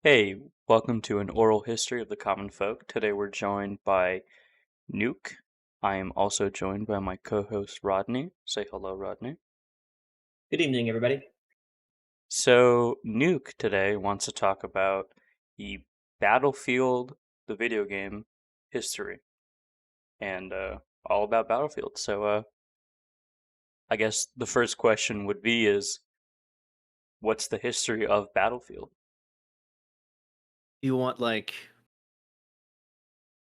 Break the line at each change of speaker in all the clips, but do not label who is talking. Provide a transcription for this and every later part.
Hey, welcome to an oral history of the common folk. Today we're joined by Nuke. I am also joined by my co-host Rodney. Say hello, Rodney.
Good evening, everybody.
So, Nuke today wants to talk about the Battlefield, the video game, history, and all about Battlefield. So, I guess the first question would be is, what's the history of Battlefield?
You want like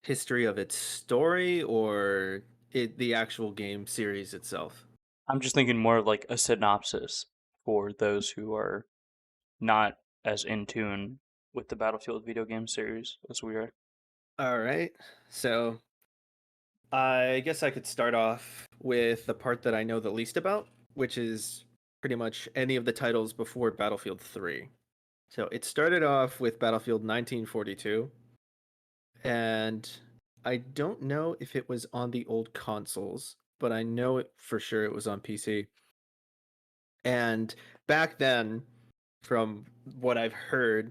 history of its story or the actual game series itself?
I'm just thinking more of like a synopsis for those who are not as in tune with the Battlefield video game series as we are.
All right. So I guess I could start off with the part that I know the least about, which is pretty much any of the titles before Battlefield 3. So it started off with Battlefield 1942, and I don't know if it was on the old consoles, but I know it for sure it was on PC. And back then, from what I've heard,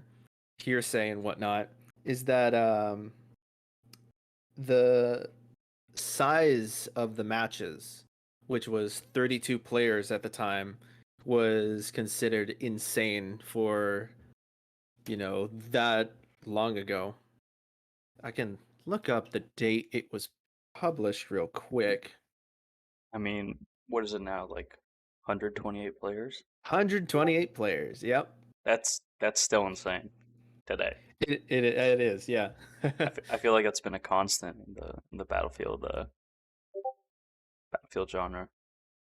hearsay and whatnot, is that the size of the matches, which was 32 players at the time, was considered insane for, that long ago. I can look up the date it was published real quick.
I mean, what is it now? Like 128 players?
128 players. Yep.
That's still insane today.
It is, yeah.
I feel like that's been a constant in the Battlefield genre.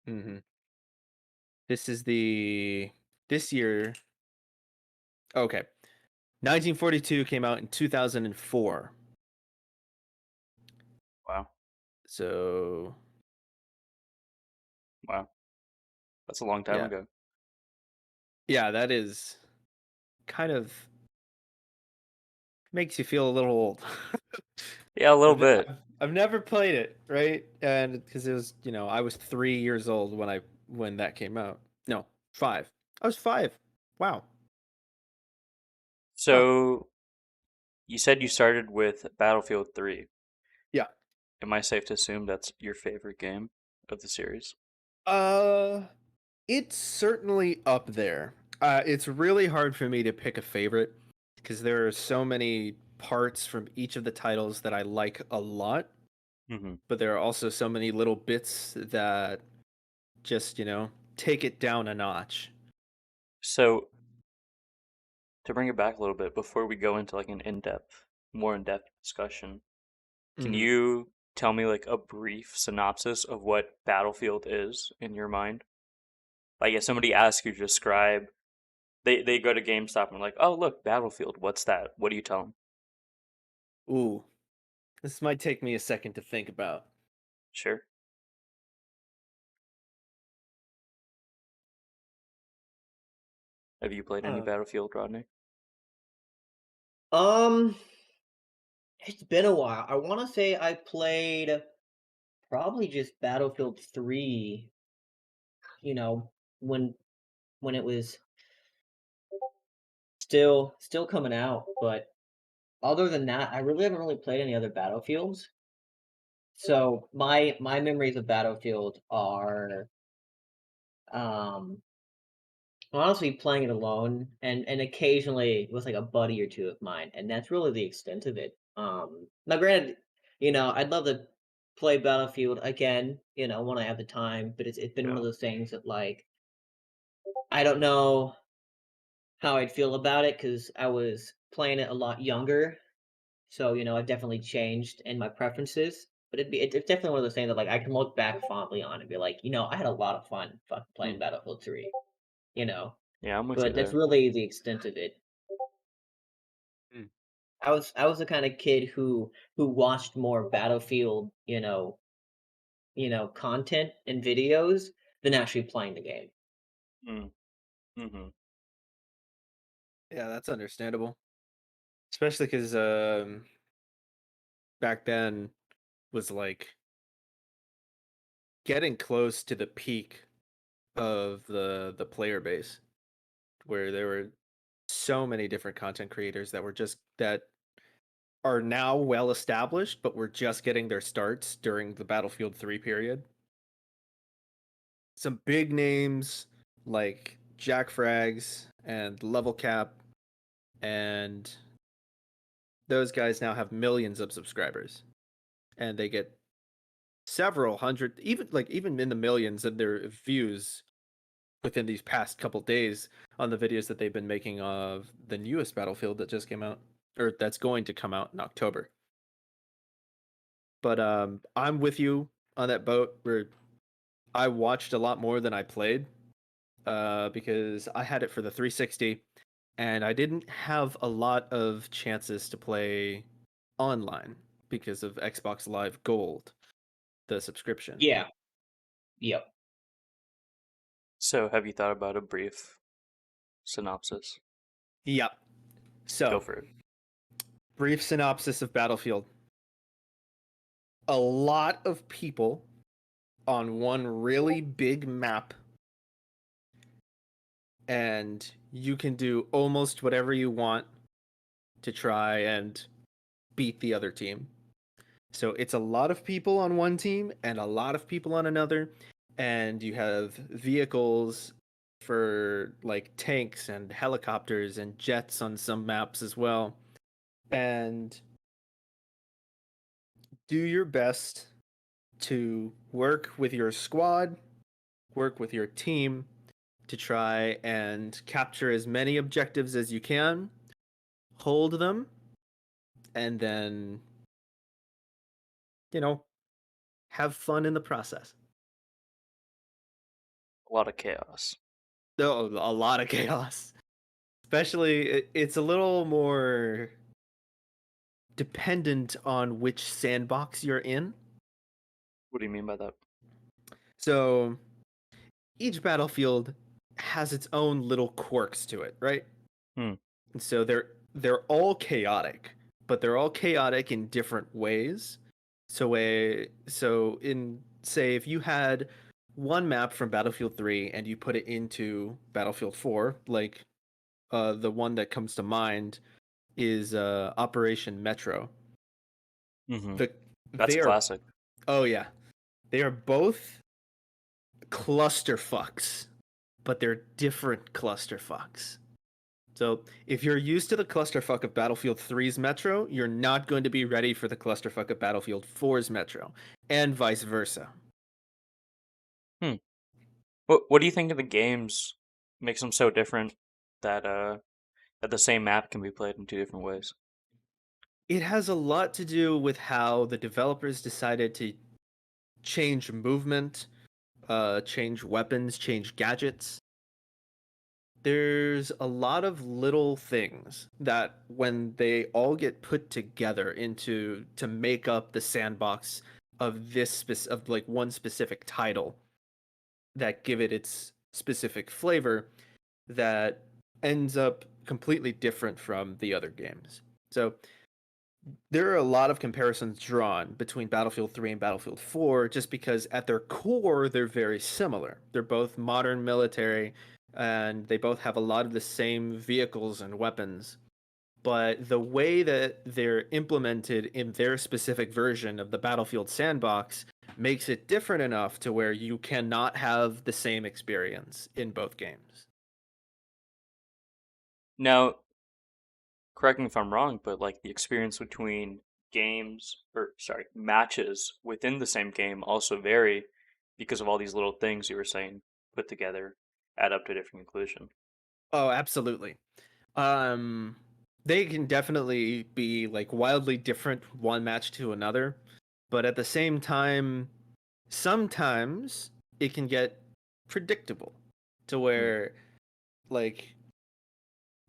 hmm This is this year. Okay. 1942 came out in 2004.
Wow,
So,
wow, that's a long time
yeah.
ago.
Yeah, that is kind of makes you feel a little old.
Yeah, a little bit.
I've never played it, right? And because it was, I was 3 years old when that came out. No, 5. I was 5. Wow. Huh.
So you said you started with Battlefield 3.
Yeah.
Am I safe to assume that's your favorite game of the series?
Uh, it's certainly up there. It's really hard for me to pick a favorite because there are so many parts from each of the titles that I like a lot,
Mm-hmm.
but there are also so many little bits that just, take it down a notch.
So to bring it back a little bit before we go into like an more in-depth discussion, can
hmm
you tell me like a brief synopsis of what Battlefield is in your mind? Like if somebody asks you to describe, they go to GameStop and like, oh look, Battlefield, what's that? What do you tell them?
Ooh, this might take me a second to think about.
Sure. Have you played any
Uh,
Battlefield, Rodney?
um, it's been a while. I want to say I played probably just Battlefield 3, you know, when when it was still coming out, but other than that, I really haven't really played any other Battlefields. So my memories of Battlefield are um honestly playing it alone and occasionally with like a buddy or two of mine, and that's really the extent of it. Now granted, I'd love to play Battlefield again, when I have the time, but it's been one
Yeah.
of those things that like I don't know how I'd feel about it because I was playing it a lot younger. So, I've definitely changed in my preferences. But it's definitely one of those things that like I can look back fondly on and be like, I had a lot of fun fucking playing
Hmm.
Battlefield 3, you know.
Yeah, I'm with you
But that's
there.
really the extent of it.
Mm.
I was the kind of kid who watched more Battlefield, content and videos than actually playing the game.
Mm. Mm-hmm.
Yeah, that's understandable. Especially because back then was like getting close to the peak of the player base, where there were so many different content creators that are now well established, but were just getting their starts during the Battlefield 3 period. Some big names like Jack Frags and Level Cap, and those guys now have millions of subscribers, and they get several hundred, even in the millions of their views within these past couple days on the videos that they've been making of the newest Battlefield that just came out, or that's going to come out in October. But I'm with you on that boat where I watched a lot more than I played, because I had it for the 360 and I didn't have a lot of chances to play online because of Xbox Live Gold, the subscription.
Yeah. Yep.
So, have you thought about a brief synopsis?
Yep.
Go
So,
for it.
brief synopsis of Battlefield. A lot of people on one really big map, and you can do almost whatever you want to try and beat the other team. So it's a lot of people on one team and a lot of people on another, and you have vehicles for like tanks and helicopters and jets on some maps as well. And do your best to work with your squad, work with your team to try and capture as many objectives as you can, hold them, and then, you know, have fun in the process.
A lot of chaos.
Oh, a lot of chaos. Especially, it's a little more dependent on which sandbox you're in.
What do you mean by that?
So each battlefield has its own little quirks to it, right?
Hmm.
And so they're all chaotic, but they're all chaotic in different ways. So in, say, if you had one map from Battlefield 3 and you put it into Battlefield 4, like the one that comes to mind is Operation Metro.
Mm-hmm.
The
That's
they
a
are
classic.
Oh yeah, they are both cluster fucks, but they're different cluster fucks. So if you're used to the clusterfuck of Battlefield 3's Metro, you're not going to be ready for the clusterfuck of Battlefield 4's Metro, and vice versa.
Hmm. What do you think of the games makes them so different that that the same map can be played in two different ways?
It has a lot to do with how the developers decided to change movement, change weapons, change gadgets. There's a lot of little things that when they all get put together into to make up the sandbox of of like one specific title that give it its specific flavor that ends up completely different from the other games. So there are a lot of comparisons drawn between Battlefield 3 and Battlefield 4 just because at their core they're very similar. They're both modern military and they both have a lot of the same vehicles and weapons. But the way that they're implemented in their specific version of the Battlefield sandbox makes it different enough to where you cannot have the same experience in both games.
Now, correct me if I'm wrong, but like the experience between games or sorry, matches within the same game also vary because of all these little things you were saying put together add up to a different conclusion.
Oh, absolutely. Um, they can definitely be like wildly different one match to another, but at the same time, sometimes it can get predictable to
Hmm.
where like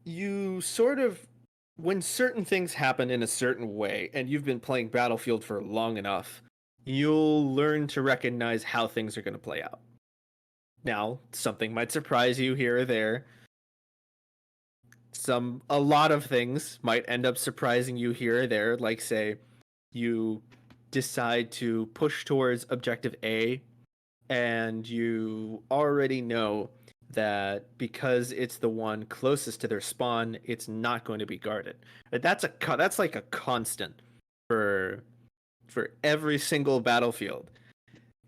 you sort of when certain things happen in a certain way and you've been playing Battlefield for long enough, you'll learn to recognize how things are going to play out. Now, something might surprise you here or there, a lot of things might end up surprising you here or there, like say you decide to push towards objective A and you already know that because it's the one closest to their spawn, it's not going to be guarded. That's like a constant for every single battlefield.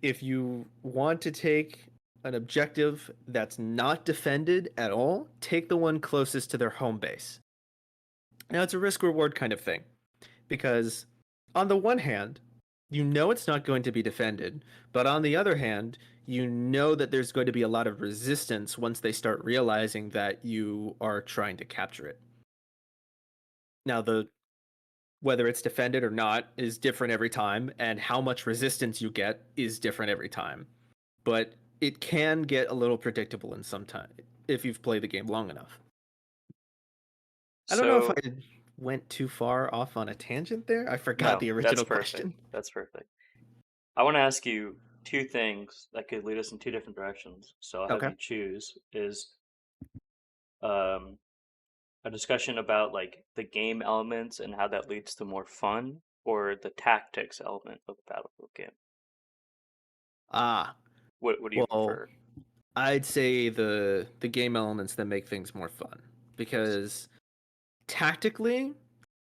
If you want to take an objective that's not defended at all, take the one closest to their home base. Now it's a risk reward kind of thing because on the one hand, you know it's not going to be defended, but on the other hand, you know that there's going to be a lot of resistance once they start realizing that you are trying to capture it. Now the whether it's defended or not is different every time, and how much resistance you get is different every time. But it can get a little predictable in some time if you've played the game long enough. I don't know if
So
I went too far off on a tangent there. I forgot
no,
the
that's
original
perfect.
question.
That's perfect. I want to ask you two things that could lead us in two different directions. So I'll have
Okay.
you choose is um a discussion about like the game elements and how that leads to more fun, or the tactics element of the Battlefield game.
Ah,
What do you
well,
prefer?
I'd say the game elements that make things more fun because tactically,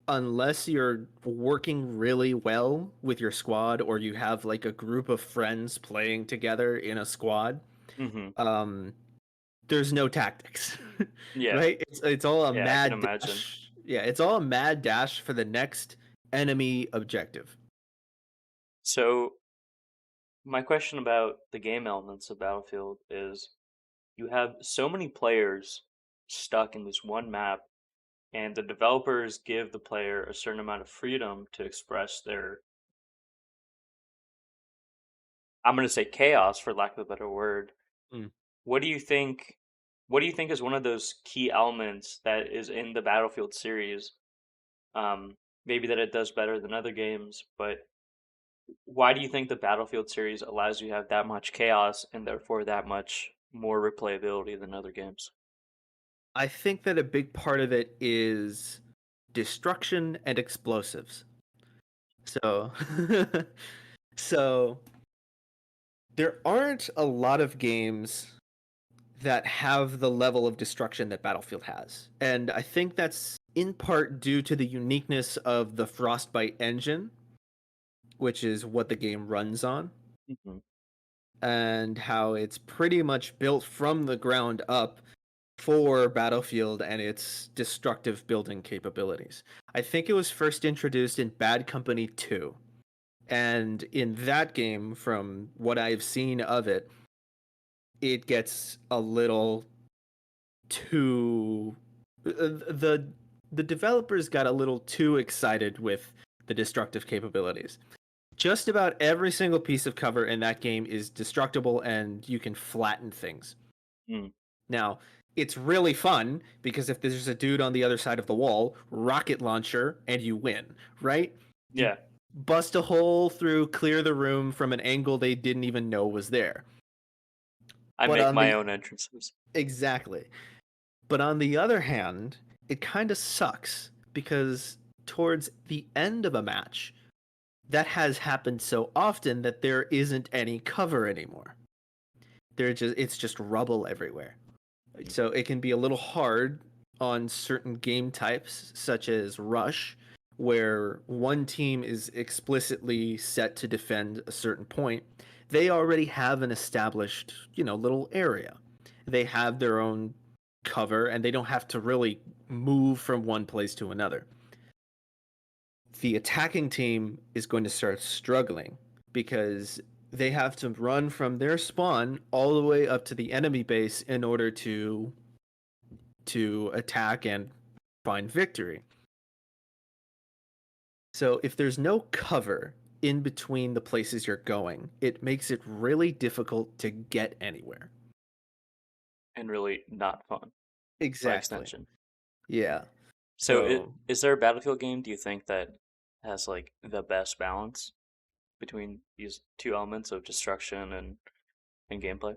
unless you're working really well with your squad or you have like a group of friends playing together in a squad,
Mm-hmm.
um, there's no tactics,
Yeah,
right? It's all a
yeah, I can
mad
imagine.
dash. Yeah, it's all a mad dash for the next enemy objective.
So my question about the game elements of Battlefield is you have so many players stuck in this one map, and the developers give the player a certain amount of freedom to express their, I'm going to say chaos for lack of a better word.
Mm.
What do you think? What do you think is one of those key elements that is in the Battlefield series? Maybe that it does better than other games, but why do you think the Battlefield series allows you to have that much chaos and therefore that much more replayability than other games?
I think that a big part of it is destruction and explosives. So, so there aren't a lot of games that have the level of destruction that Battlefield has. And I think that's in part due to the uniqueness of the Frostbite engine, which is what the game runs on,
Hmm.
and how it's pretty much built from the ground up for Battlefield and its destructive building capabilities. I think it was first introduced in Bad Company 2. And in that game, from what I've seen of it, it gets a little too the developers got a little too excited with the destructive capabilities. Just about every single piece of cover in that game is destructible and you can flatten things.
Mm.
Now, it's really fun because if there's a dude on the other side of the wall, rocket launcher and you win, right? You
Yeah,
bust a hole through, clear the room from an angle they didn't even know was there.
I
But
make
on
my
the
own entrances.
exactly. But on the other hand, it kind of sucks because towards the end of a match, that has happened so often that there isn't any cover anymore. It's just rubble everywhere. So it can be a little hard on certain game types such as Rush, where one team is explicitly set to defend a certain point. They already have an established, little area. They have their own cover and they don't have to really move from one place to another. The attacking team is going to start struggling because they have to run from their spawn all the way up to the enemy base in order to attack and find victory. So if there's no cover in between the places you're going, it makes it really difficult to get anywhere.
And really not fun by
Exactly.
extension.
Yeah.
So,
So
is there a Battlefield game, do you think, that has like the best balance between these two elements of destruction and gameplay?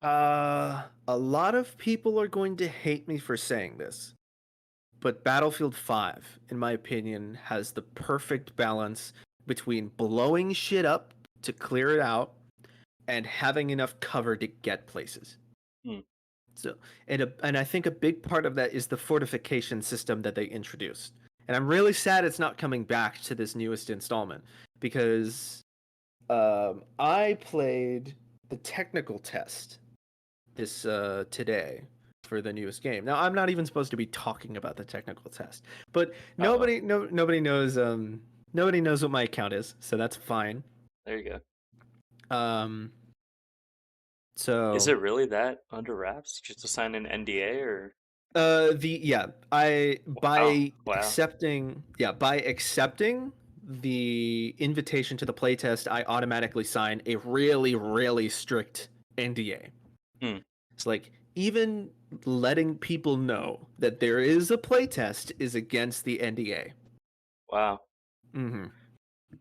a lot of people are going to hate me for saying this, but Battlefield 5, in my opinion, has the perfect balance between blowing shit up to clear it out and having enough cover to get places.
Hmm.
So, and I think a big part of that is the fortification system that they introduced. And I'm really sad it's not coming back to this newest installment because I played the technical test this today for the newest game. Now I'm not even supposed to be talking about the technical test, but
Uh-oh.
nobody knows what my account is, so that's fine.
There you go.
Um,
Is
so
it really that under wraps? Just to sign an NDA or?
I
Oh, wow.
by accepting the invitation to the playtest, I automatically sign a really, really strict NDA.
Hmm.
It's like even letting people know that there is a playtest is against the NDA.
Wow.
Mm-hmm.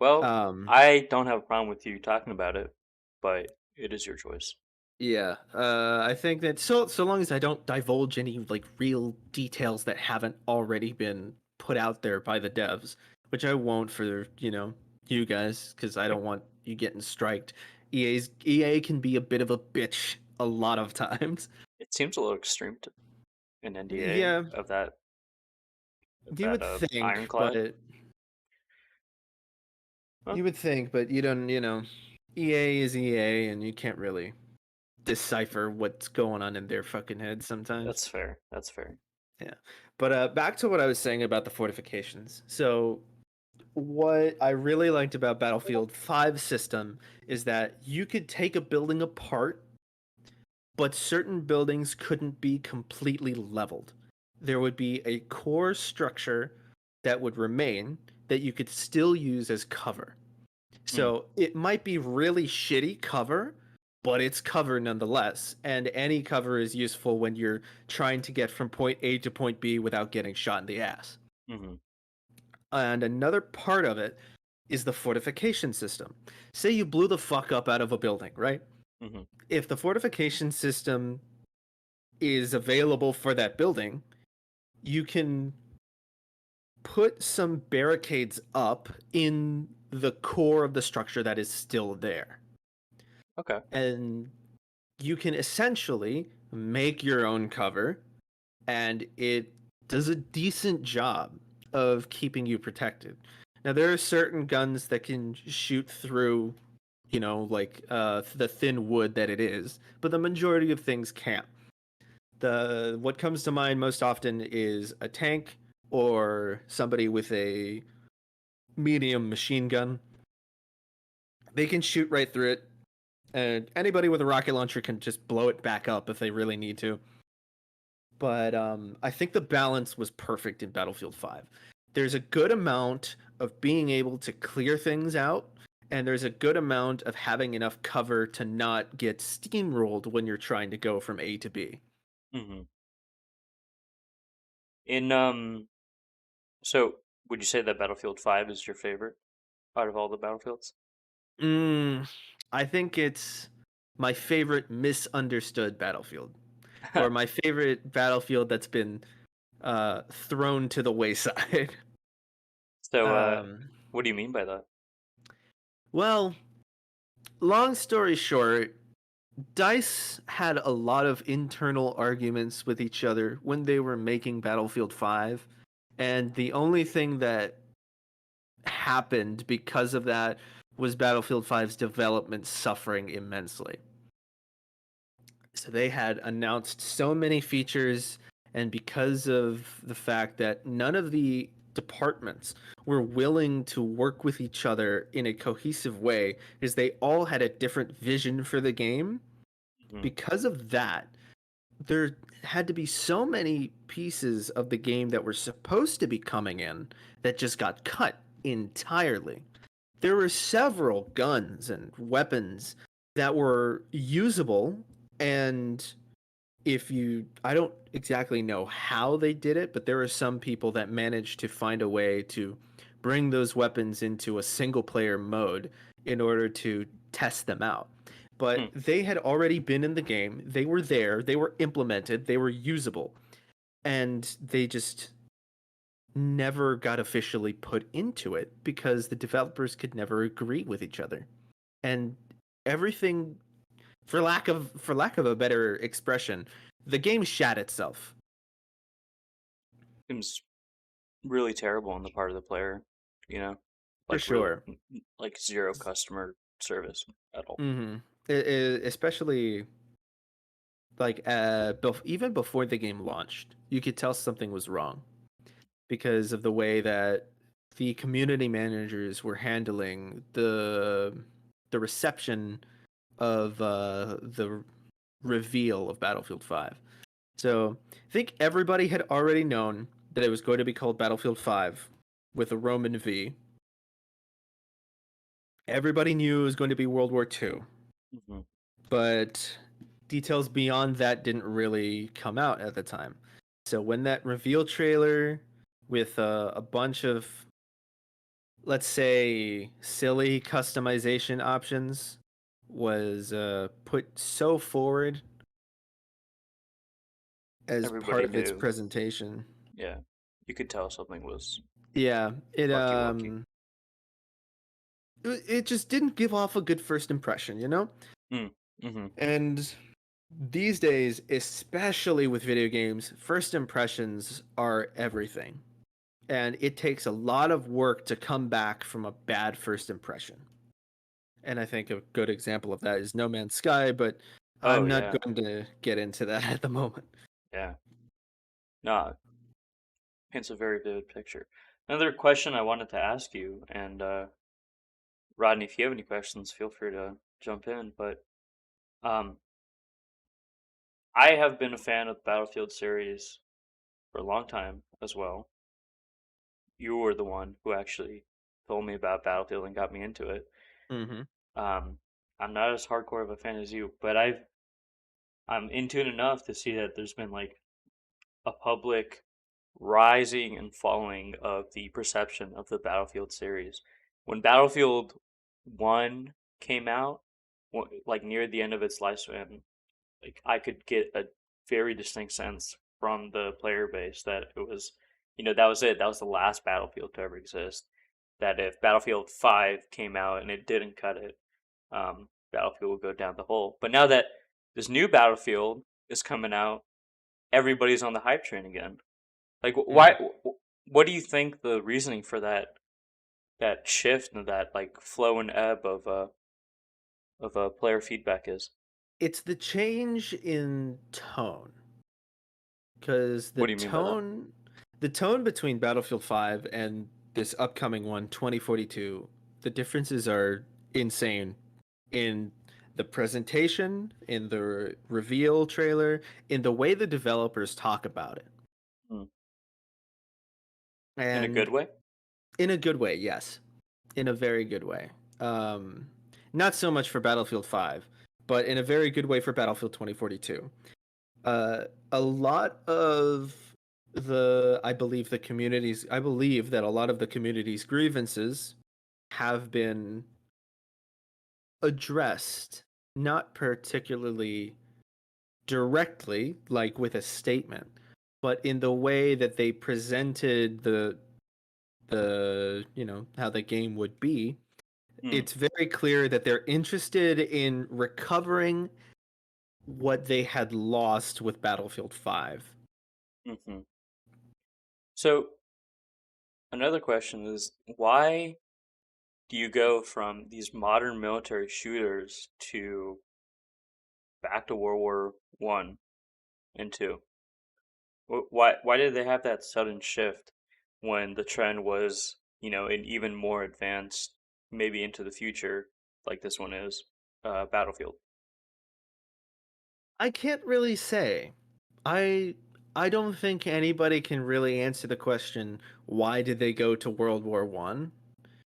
Well,
Um,
I don't have a problem with you talking about it, but it is your choice.
yeah. I think that so long as I don't divulge any like real details that haven't already been put out there by the devs, which I won't for you guys because I don't want you getting striked. EA can be a bit of a bitch a lot of times.
It seems a little extreme to an NDA
Yeah,
of that
you would think,
ironclad.
but
Well,
you would think, but you don't. EA is EA, and you can't really decipher what's going on in their fucking heads sometimes.
that's fair. That's fair.
Yeah. But back to what I was saying about the fortifications. So, what I really liked about Battlefield 5 system is that you could take a building apart, but certain buildings couldn't be completely leveled. There would be a core structure that would remain that you could still use as cover.
Hmm.
So it might be really shitty cover, but it's cover nonetheless. And any cover is useful when you're trying to get from point A to point B without getting shot in the ass.
Mm-hmm.
And another part of it is the fortification system. Say you blew the fuck up out of a building, right?
Mm-hmm.
If the fortification system is available for that building, you can put some barricades up in the core of the structure that is still there.
Okay.
And you can essentially make your own cover, and it does a decent job of keeping you protected. Now, there are certain guns that can shoot through, like the thin wood that it is, but the majority of things can't. What comes to mind most often is a tank or somebody with a medium machine gun. They can shoot right through it, and anybody with a rocket launcher can just blow it back up if they really need to. But I think the balance was perfect in Battlefield 5. There's a good amount of being able to clear things out, and there's a good amount of having enough cover to not get steamrolled when you're trying to go from A to B.
Mm-hmm. In so would you say that Battlefield 5 is your favorite out of all the Battlefields?
Mm, I think it's my favorite misunderstood Battlefield, or my favorite Battlefield that's been thrown to the wayside.
So,
um,
what do you mean by that?
well, long story short, DICE had a lot of internal arguments with each other when they were making Battlefield 5, and the only thing that happened because of that was Battlefield 5's development suffering immensely. So they had announced so many features, and because of the fact that none of the departments were willing to work with each other in a cohesive way, is they all had a different vision for the game.
Mm-hmm.
Because of that, there had to be so many pieces of the game that were supposed to be coming in that just got cut entirely. There were several guns and weapons that were usable, and I don't exactly know how they did it, but there are some people that managed to find a way to bring those weapons into a single player mode in order to test them out.
Hmm.
But they had already been in the game, they were there, they were implemented, they were usable, and they just never got officially put into it because the developers could never agree with each other. And everything, for lack of a better expression, the game shat itself.
Seems really terrible on the part of the player, you know,
For
like really,
sure.
like zero customer service at all.
Mm-hmm. Especially like even before the game launched, you could tell something was wrong because of the way that the community managers were handling the reception of the reveal of Battlefield 5. So I think everybody had already known that it was going to be called Battlefield 5 with a Roman V. Everybody knew it was going to be World War II,
Mm-hmm.
but details beyond that didn't really come out at the time. So when that reveal trailer with a bunch of, let's say, silly customization options was put so forward as part
Everybody
of its
knew.
presentation.
Yeah, you could tell something was
Yeah,
fucky wucky.
it just didn't give off a good first impression, you know?
Mm-hmm.
And these days, especially with video games, first impressions are everything. And it takes a lot of work to come back from a bad first impression. And I think a good example of that is No Man's Sky, but
Oh
I'm not
yeah,
going to get into that at the moment.
yeah. No, paints a very vivid picture. Another question I wanted to ask you, and Rodney, if you have any questions, feel free to jump in. But um, I have been a fan of the Battlefield series for a long time as well. You were the one who actually told me about Battlefield and got me into it.
Mm-hmm.
Um, I'm not as hardcore of a fan as you, but I'm into it enough to see that there's been like a public rising and falling of the perception of the Battlefield series. When Battlefield 1 came out, like near the end of its lifespan, like I could get a very distinct sense from the player base that it was, that was it. That was the last Battlefield to ever exist. That if Battlefield 5 came out and it didn't cut it, Battlefield would go down the hole. But now that this new Battlefield is coming out, everybody's on the hype train again. Like,
Mm-hmm.
why? What do you think the reasoning for that shift and that like flow and ebb of player feedback is?
It's the change in tone. Because
What do you mean by that?
the tone between Battlefield 5 and this upcoming one, 2042, the differences are insane in the presentation, in the reveal trailer, in the way the developers talk about it.
Hmm. In a good
And
way?
in a good way, yes. In a very good way. Um, Not so much for Battlefield 5, but in a very good way for Battlefield 2042. A lot of I believe that a lot of the community's grievances have been addressed, not particularly directly, like with a statement, but in the way that they presented the how the game would be.
Hmm.
It's very clear that they're interested in recovering what they had lost with Battlefield 5.
Mm-hmm. So another question is why do you go from these modern military shooters to back to World War One and Two? Why did they have that sudden shift when the trend was, an even more advanced, maybe into the future, like this one is, Battlefield?
I can't really say. I I don't think anybody can really answer the question why did they go to World War 1?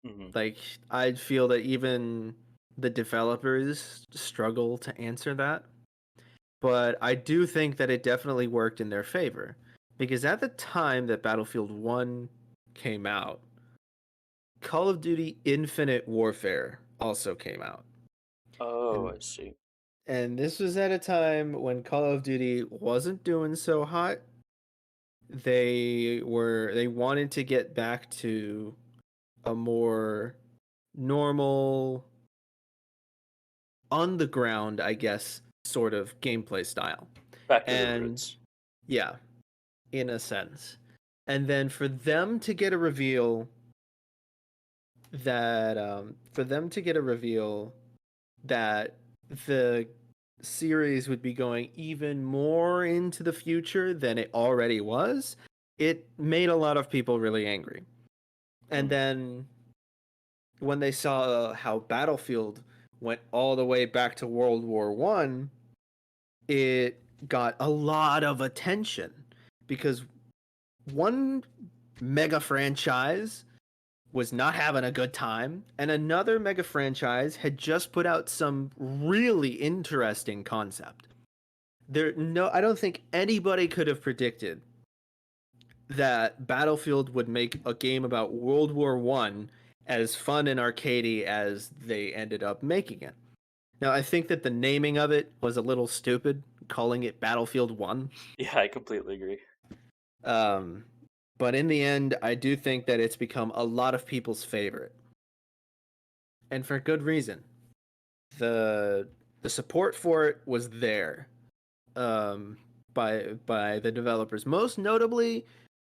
Hmm.
Like I feel that even the developers struggle to answer that. But I do think that it definitely worked in their favor because at the time that Battlefield 1 came out, Call of Duty Infinite Warfare also came out.
Oh,
And
I see.
this was at a time when Call of Duty wasn't doing so hot. They wanted to get back to a more normal on the ground, I guess, sort of gameplay style.
Back to the
And
roots.
yeah, in a sense. And then for them to get a reveal that the series would be going even more into the future than it already was, it made a lot of people really angry. And
Mm.
then when they saw how Battlefield went all the way back to World War One, it got a lot of attention because one mega franchise was not having a good time, and another mega franchise had just put out some really interesting concept. I don't think anybody could have predicted that Battlefield would make a game about World War One as fun and arcadey as they ended up making it. Now, I think that the naming of it was a little stupid, calling it Battlefield One.
Yeah, I completely agree.
Um, but in the end, I do think that it's become a lot of people's favorite, and for good reason. the The support for it was there, um, by the developers, most notably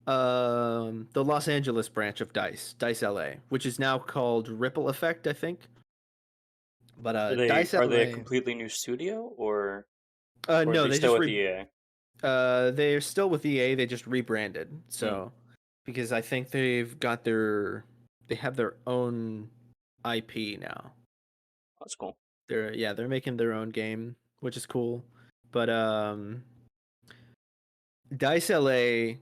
the Los Angeles branch of Dice LA, which is now called Ripple Effect, I think. But Dice
Are they a
LA,
completely new studio, or are
no,
they
they
still
just
with EA?
they're still with EA. They just rebranded.
Mm,
So because I think they have their own IP now.
that's cool.
They're making their own game, which is cool. But Dice LA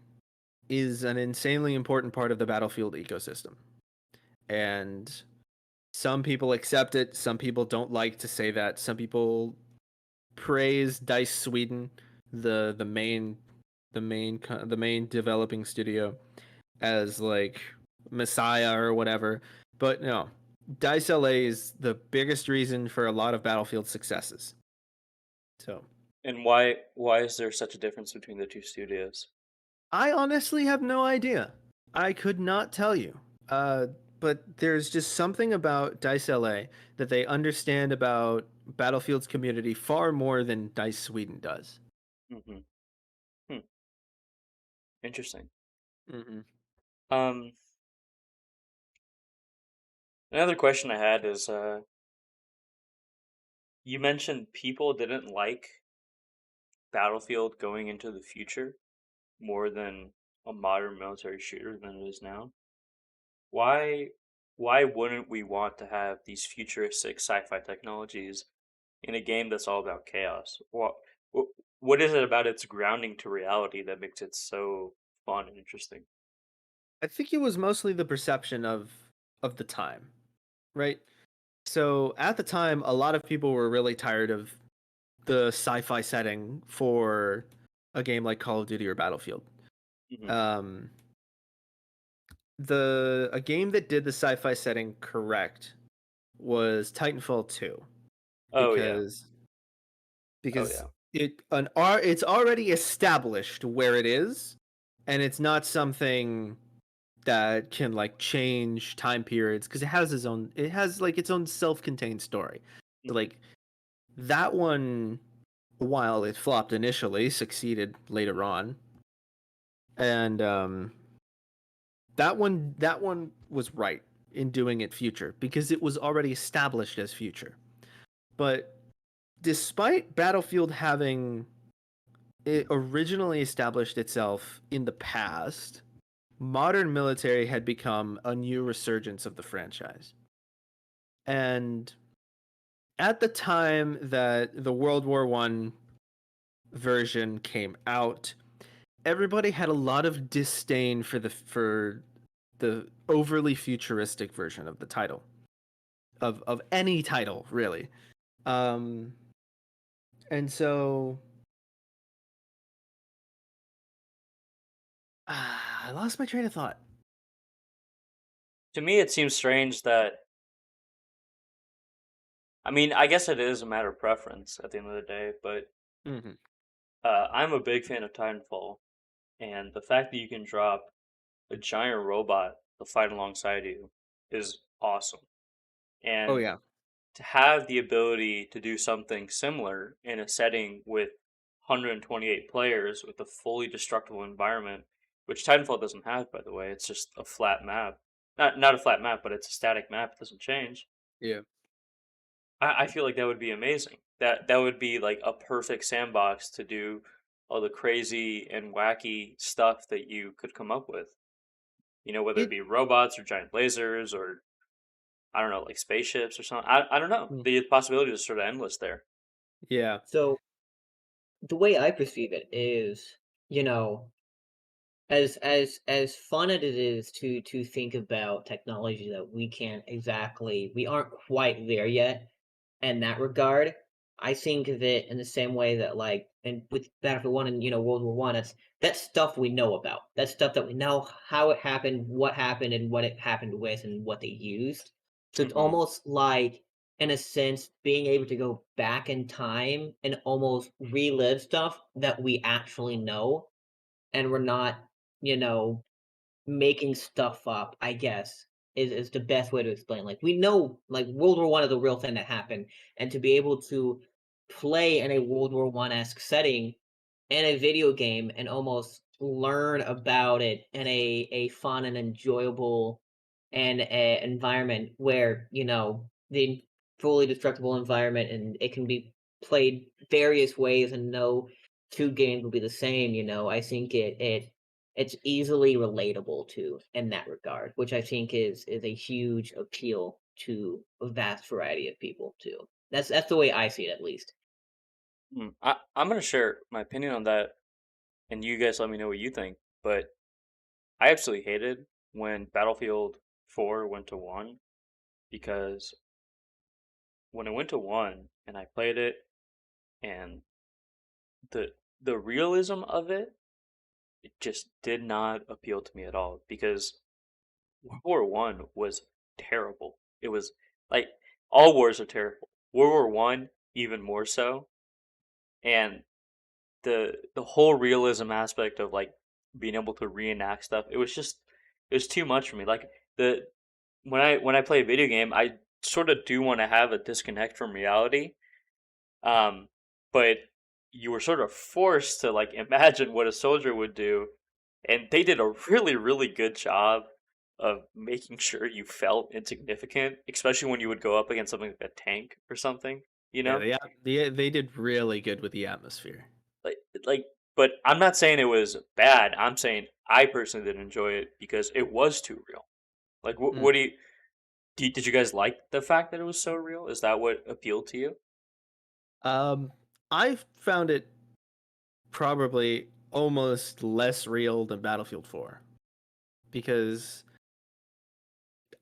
is an insanely important part of the Battlefield ecosystem. And some people accept it, some people don't like to say that. Some people praise Dice Sweden, the main the main developing studio, as like messiah or whatever. But no, Dice LA is the biggest reason for a lot of Battlefield successes. So
And why is there such a difference between the two studios?
I honestly have no idea. I could not tell you. Uh, but there's just something about Dice LA that they understand about Battlefield's community far more than Dice Sweden does.
Mm-hmm. Hmm. Interesting.
Mm-hmm.
Um, Another question I had is, you mentioned people didn't like Battlefield going into the future more than a modern military shooter than it is now. Why why wouldn't we want to have these futuristic sci-fi technologies in a game that's all about chaos? What is it about its grounding to reality that makes it so fun and interesting?
I think it was mostly the perception of the time, right? So at the time, a lot of people were really tired of the sci-fi setting for a game like Call of Duty or Battlefield.
Hmm.
Um, the a game that did the sci-fi setting correct was Titanfall 2,
Oh yeah.
because
Oh
because
yeah.
it's already established where it is, and it's not something that can like change time periods because it has like its own self-contained story. So
Hmm.
like that one, while it flopped initially, succeeded later on. And that one was right in doing it future because it was already established as future. But despite Battlefield having it originally established itself in the past, modern military had become a new resurgence of the franchise. And at the time that the World War One version came out, everybody had a lot of disdain for the overly futuristic version of the title, of any title really. Um, and so I lost my train of thought.
To me, it seems strange that, I mean, I guess it is a matter of preference at the end of the day, but
Mm-hmm.
I'm a big fan of Titanfall, and the fact that you can drop a giant robot to fight alongside you is awesome.
Oh
And
yeah.
to have the ability to do something similar in a setting with 128 players with a fully destructible environment, which Titanfall doesn't have, by the way. It's just a flat map. Not a flat map, but it's a static map. It doesn't change.
Yeah.
I feel like that would be amazing. That would be like a perfect sandbox to do all the crazy and wacky stuff that you could come up with. Whether it
It
be robots or giant lasers or I don't know, like spaceships or something. I don't know.
mm,
The possibilities are sort of endless there.
yeah.
So the way I perceive it is, you know, as fun as it is to think about technology that we aren't quite there yet in that regard. I think of it in the same way that like and with Battlefield 1 and World War One, that's stuff we know about. That's stuff that we know how it happened, what happened, and what it happened with and what they used. So it's
Hmm.
almost like in a sense being able to go back in time and almost relive stuff that we actually know and we're not, you know, making stuff up, I guess, is the best way to explain. Like we know like World War One is a real thing that happened, and to be able to play in a World War One-esque setting in a video game and almost learn about it in a fun and enjoyable and a environment where, the fully destructible environment and it can be played various ways and no two games will be the same, I think it's easily relatable to in that regard, which I think is a huge appeal to a vast variety of people too. That's the way I see it at least.
I'm gonna share my opinion on that, and you guys let me know what you think. But I absolutely hated when Battlefield 4 went to 1 because when it went to 1 and I played it and the the realism of it just did not appeal to me at all because World War I was terrible. It was like all wars are terrible. World War I even more so, and the whole realism aspect of like being able to reenact stuff, it was too much for me. Like the when I play a video game, I sort of do want to have a disconnect from reality. Um, but you were sort of forced to like imagine what a soldier would do, and they did a really good job of making sure you felt insignificant, especially when you would go up against something like a tank or something. You
Yeah,
know,
they did really good with the atmosphere.
like like. But I'm not saying it was bad. I'm saying I personally didn't enjoy it because it was too real. Like,
Mm.
what did you guys like the fact that it was so real? Is that what appealed to you?
Um, I found it probably almost less real than Battlefield 4 because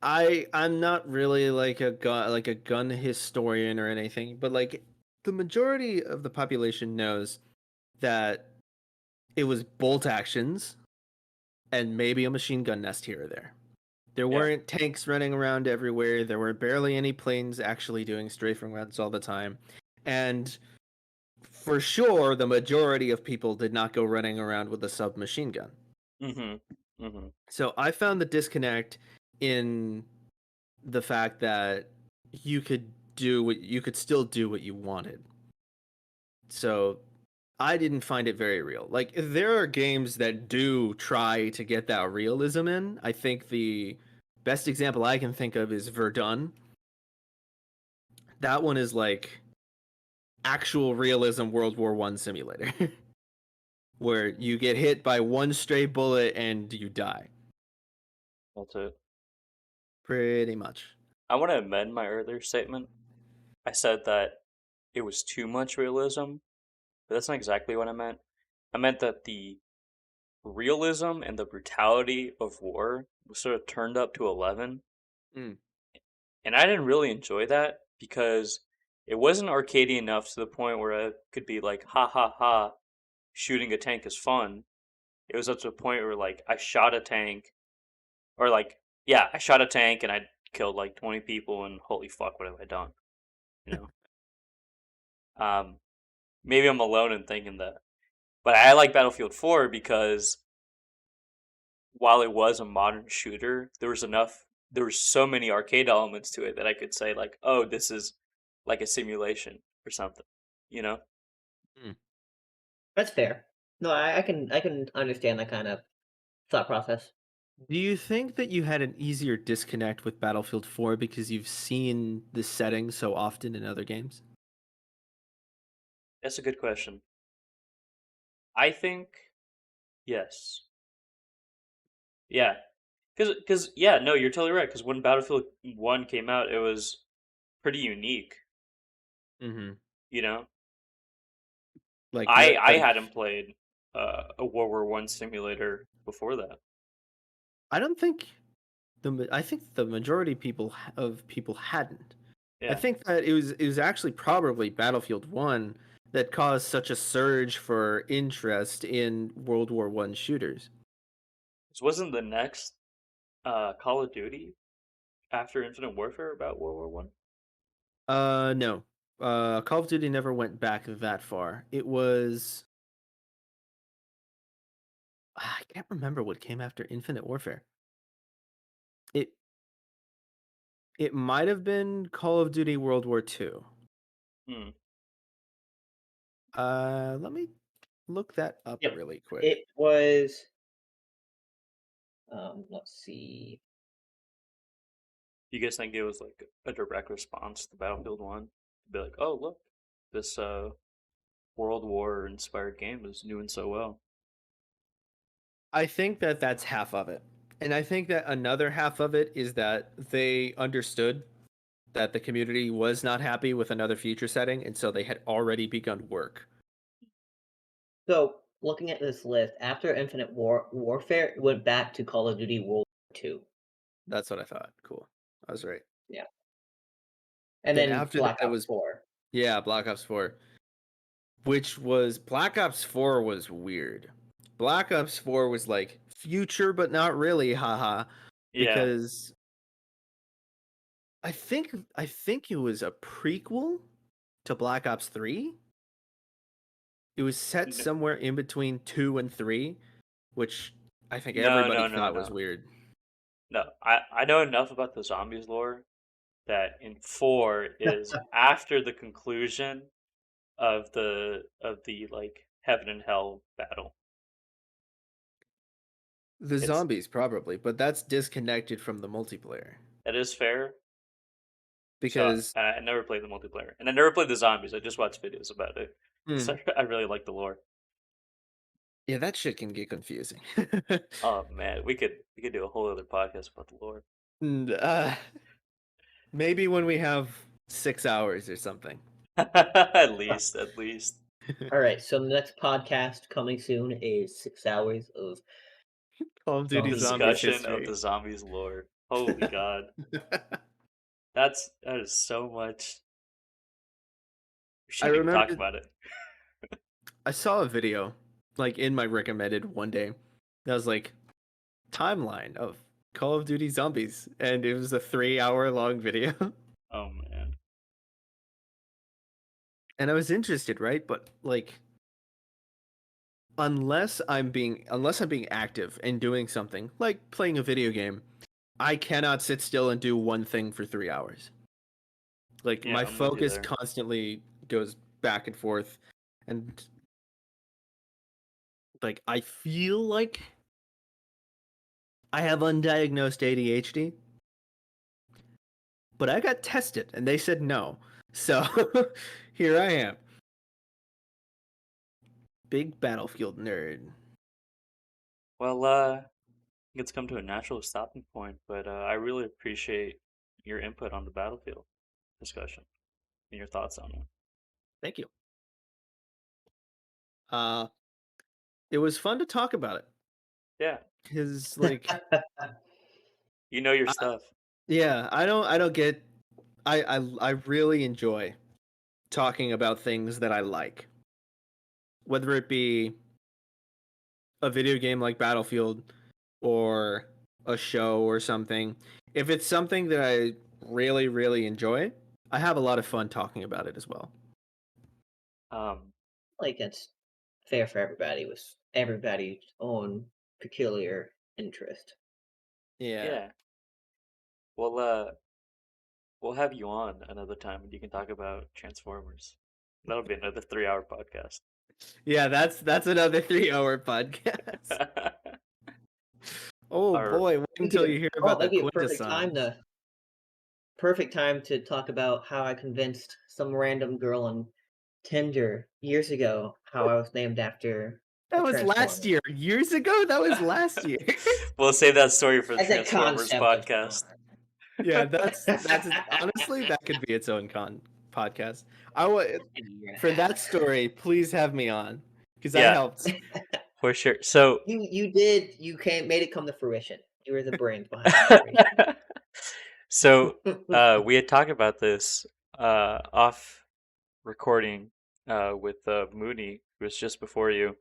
I'm not really like a gun historian or anything, but like the majority of the population knows that it was bolt actions and maybe a machine gun nest here or there. There
Yeah.
weren't tanks running around everywhere. There were barely any planes actually doing strafing runs all the time. And for sure, the majority of people did not go running around with a submachine gun.
Mhm. Mhm.
So I found the disconnect in the fact that you could still do what you wanted. So I didn't find it very real. Like there are games that do try to get that realism in. I think the best example I can think of is Verdun. That one is like actual realism World War One simulator, where you get hit by one stray bullet and you die.
That's it.
Pretty much.
I want to amend my earlier statement. I said that it was too much realism, but that's not exactly what I meant. I meant that the realism and the brutality of war was sort of turned up to 11,
Mm.
and I didn't really enjoy that because it wasn't arcadey enough to the point where I could be like, ha ha ha, shooting a tank is fun. It was up to a point where like I shot a tank, or like, yeah, I shot a tank and I killed like 20 people, and holy fuck, what have I done? You know? Maybe I'm alone in thinking that. But I like Battlefield 4 because while it was a modern shooter, there was so many arcade elements to it that I could say like, oh, this is like a simulation or something, you know?
Mm.
That's fair. No, I can understand that kind of thought process.
Do you think that you had an easier disconnect with Battlefield 4 because you've seen the setting so often in other games?
That's a good question. I think yes. Yeah. Cause yeah, no, you're totally right. Cause when Battlefield 1 came out, it was pretty unique,
Mm-hmm.
you know?
Like
I
the
hadn't played a World War One simulator before that.
I don't think I think the majority of people hadn't. I
Yeah.
think that it was actually probably Battlefield 1 that caused such a surge for interest in World War 1 shooters.
This wasn't the next Call of Duty after Infinite Warfare about World War One?
No. Call of Duty never went back that far. It was I can't remember what came after Infinite Warfare. It it might have been Call of Duty World War 2.
Hmm.
Let me look that up
Yep.
really quick.
It was let's see.
You guys think it was like a direct response to Battlefield One? To be like, oh look, this World War inspired game is doing so well.
I think that that's half of it. And I think that another half of it is that they understood that the community was not happy with another feature setting, and so they had already begun work.
So looking at this list, after Warfare, it went back to Call of Duty World War II.
That's what I thought. Cool. I was right.
Yeah. And
Then
then
after that,
Black
it
Ops
was
4.
yeah, Black Ops 4, which was Black Ops 4 was weird. Black Ops 4 was like future, but not really, haha,
Yeah.
because I think it was a prequel to Black Ops 3. It was set
N-
somewhere in between 2 and 3, which I think
No,
everybody
no, no,
thought was
no,
weird.
no. I know enough about the zombies lore that in four is after the conclusion of the like heaven and hell battle.
The
It's
zombies probably, but that's disconnected from the multiplayer
that is fair. So
because
I never played the multiplayer, and I never played the zombies. I just watched videos about it.
hmm,
So I really like the lore.
yeah, that shit can get confusing.
Oh man, we could do a whole other podcast about the lore.
And, maybe when we have 6 hours or something.
At least, at least
All right, so the next podcast coming soon is 6 hours of
Call of Duty
zombie
Zombies
lore.
discussion of
history.
the zombies lore. Holy god, that is so much. We
I
shouldn't even talk
remember
about it.
I saw a video like in my recommended one day that was like timeline of Call of Duty Zombies, and it was a 3 hour long video.
Oh man,
And I was interested, right? But like, unless I'm being active and doing something like playing a video game, I cannot sit still and do one thing for 3 hours. Like
yeah,
my
I'm with you
focus
there.
constantly goes back and forth, and like I feel like I have undiagnosed ADHD, but I got tested and they said no. So here I am, big Battlefield nerd.
Well, it's come to a natural stopping point, but I really appreciate your input on the battlefield discussion and your thoughts on it.
Thank you. Uh, it was fun to talk about it
Yeah,
because, like,
you know your
I,
stuff.
yeah, I don't get. I really enjoy talking about things that I like, whether it be a video game like Battlefield or a show or something. If it's something that I really, really enjoy, I have a lot of fun talking about it as well.
Um,
Like it's fair for everybody with everybody's own peculiar interest.
Yeah.
yeah. Well, we'll have you on another time and you can talk about Transformers. That'll be another 3 hour podcast.
Yeah, that's another 3-hour podcast. Oh
All right.
boy, wait until you hear about the
That'd be a
quintessons.
perfect time to talk about how I convinced some random girl on Tinder years ago how I was named after a
That was last
transformer.
year. Years ago? That was last year.
We'll save that story for the
As a
Transformers
concept of
podcast.
Yeah, that's honestly that could be its own podcast. I would
a year and a
for that
half.
story, please have me on because I
Yeah,
helped.
for sure. So,
You made it come to fruition. You were the brains behind the operation.
so we had talked about this off recording with Mooney, who was just before you,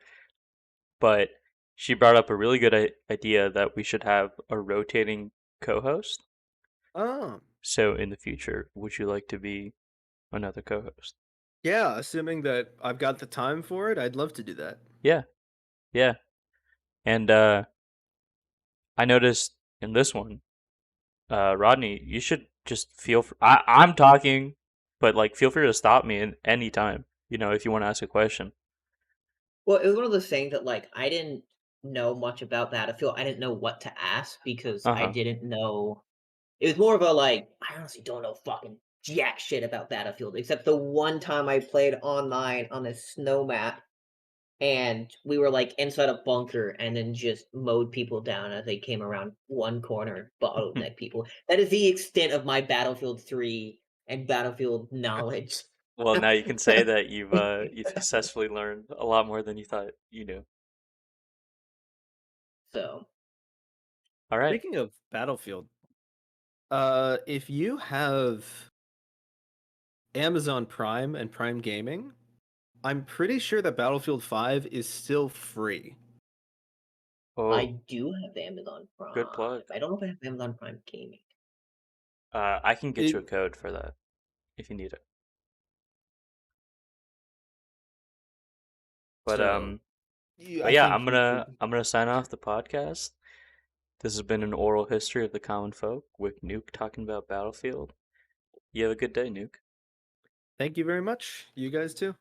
but she brought up a really good idea that we should have a rotating co-host.
Oh,
So in the future, would you like to be another co-host?
yeah, assuming that I've got the time for it, I'd love to do that.
Yeah, yeah. And I noticed in this one, Rodney, you should just feel. I'm talking, but like, feel free to stop me at any time. You know, if you want to ask a question.
Well, it was one of those things that like I didn't know much about Battlefield. I didn't know what to ask because
Uh
I
huh.
didn't know. It was more of a like I honestly don't know fucking jack shit about Battlefield except the one time I played online on a snow map and we were like inside a bunker and then just mowed people down as they came around one corner, bottleneck people. That is the extent of my Battlefield 3 and Battlefield knowledge.
Well, now you can say that you've successfully learned a lot more than you thought you knew.
So
All right.
Speaking of Battlefield, if you have Amazon Prime and Prime Gaming, I'm pretty sure that Battlefield 5 is still free.
I
Oh,
do have Amazon
good
Prime.
plug.
I don't know if I have Amazon Prime Gaming.
I can get you a
It,
code for that if you need it. But
so,
but
I
yeah,
think you should.
I'm gonna sign off the podcast. This has been an oral history of the common folk with Nuke talking about Battlefield. You have a good day, Nuke.
Thank you very much. You guys too.